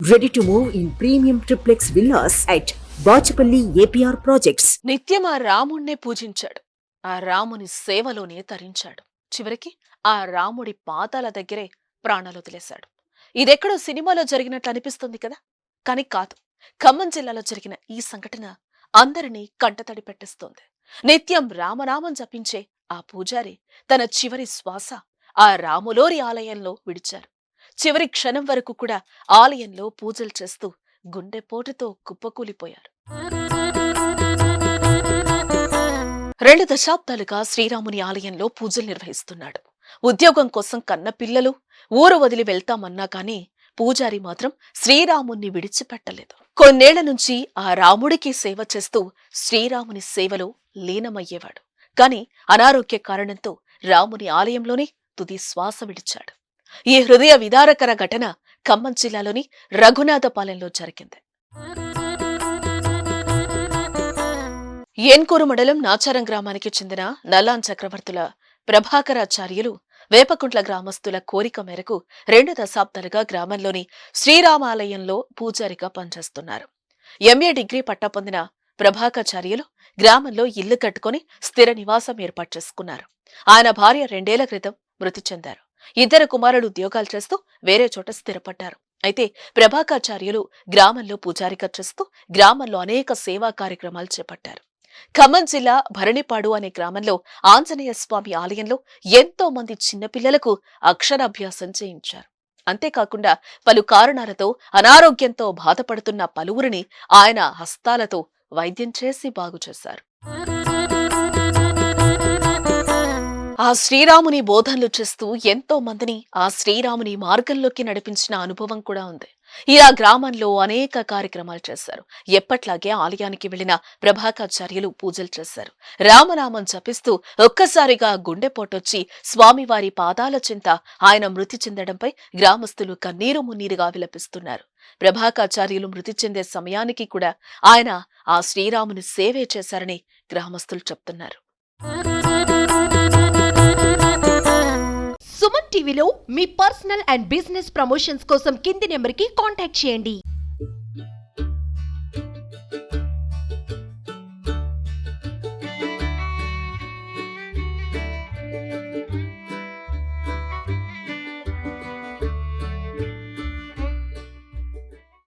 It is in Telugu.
Ready to move in premium triplex villas at Bachapalli APR Projects. నిత్యం ఆ రాముణ్ణే పూజించాడు. ఆ రాముని సేవలోనే తరించాడు. చివరికి ఆ రాముడి పాదాల దగ్గరే ప్రాణాలు వదిలేశాడు. ఇదెక్కడో సినిమాలో జరిగినట్లు అనిపిస్తుంది కదా, కానీ కాదు. ఖమ్మం జిల్లాలో జరిగిన ఈ సంఘటన అందరినీ కంటతడి పెట్టిస్తోంది. నిత్యం రామనామం జపించే ఆ పూజారి తన చివరి శ్వాస ఆ రాములోరి ఆలయంలో విడిచారు. చివరి క్షణం వరకు కూడా ఆలయంలో పూజలు చేస్తూ గుండెపోటుతో కుప్పకూలిపోయారు. 2 దశాబ్దాలుగా శ్రీరాముని ఆలయంలో పూజలు నిర్వహిస్తున్నాడు. ఉద్యోగం కోసం కన్న పిల్లలు ఊరు వదిలి వెళ్తామన్నా కాని పూజారి మాత్రం శ్రీరాముణ్ణి విడిచిపెట్టలేదు. కొన్నేళ్ల నుంచి ఆ రాముడికి సేవ చేస్తూ శ్రీరాముని సేవలో లీనమయ్యేవాడు. కాని అనారోగ్య కారణంతో రాముని ఆలయంలోనే తుది శ్వాస విడిచాడు. ఈ హృదయ విదారకర ఘటన ఖమ్మం జిల్లాలోని రఘునాథపాలెంలో జరిగింది. ఏన్కూరు మండలం నాచారం గ్రామానికి చెందిన నల్లాన్ చక్రవర్తుల ప్రభాకరాచార్యులు వేపకుంట్ల గ్రామస్తుల కోరిక మేరకు 2 దశాబ్దాలుగా గ్రామంలోని శ్రీరామాలయంలో పూజారిగా పనిచేస్తున్నారు. ఎంఏ డిగ్రీ పట్టా పొందిన ప్రభాకరాచార్యులు గ్రామంలో ఇల్లు కట్టుకుని స్థిర నివాసం ఏర్పాటు చేసుకున్నారు. ఆయన భార్య 2 ఏళ్ల క్రితం మృతి చెందారు. 2 కుమారులు ఉద్యోగాలు చేస్తూ వేరే చోట స్థిరపడ్డారు. అయితే ప్రభాకరాచార్యులు గ్రామంలో పూజారిగా చేస్తూ గ్రామంలో అనేక సేవా కార్యక్రమాలు చేపట్టారు. ఖమ్మం జిల్లా భరణిపాడు అనే గ్రామంలో ఆంజనేయ స్వామి ఆలయంలో ఎంతో మంది చిన్నపిల్లలకు అక్షరాభ్యాసం చేయించారు. అంతేకాకుండా పలు కారణాలతో అనారోగ్యంతో బాధపడుతున్న పలువురిని ఆయన హస్తాలతో వైద్యం చేసి బాగుచేశారు. ఆ శ్రీరాముని బోధనలు చేస్తూ ఎంతో మందిని ఆ శ్రీరాముని మార్గంలోకి నడిపించిన అనుభవం కూడా ఉంది. ఇలా గ్రామంలో అనేక కార్యక్రమాలు చేశారు. ఎప్పట్లాగే ఆలయానికి వెళ్లిన ప్రభాకరాచార్యులు పూజలు చేశారు. రామనామం జపిస్తూ ఒక్కసారిగా గుండెపోటొచ్చి స్వామివారి పాదాల చింత ఆయన మృతి చెందడంపై గ్రామస్తులు కన్నీరు మున్నీరుగా విలపిస్తున్నారు. ప్రభాకరాచార్యులు మృతి చెందే సమయానికి కూడా ఆయన ఆ శ్రీరాముని సేవే చేశారని గ్రామస్తులు చెప్తున్నారు. సుమన్ టీవీలో మీ పర్సనల్ అండ్ బిజినెస్ ప్రమోషన్స్ కోసం కింది నెంబర్కి కాంటాక్ట్ చేయండి.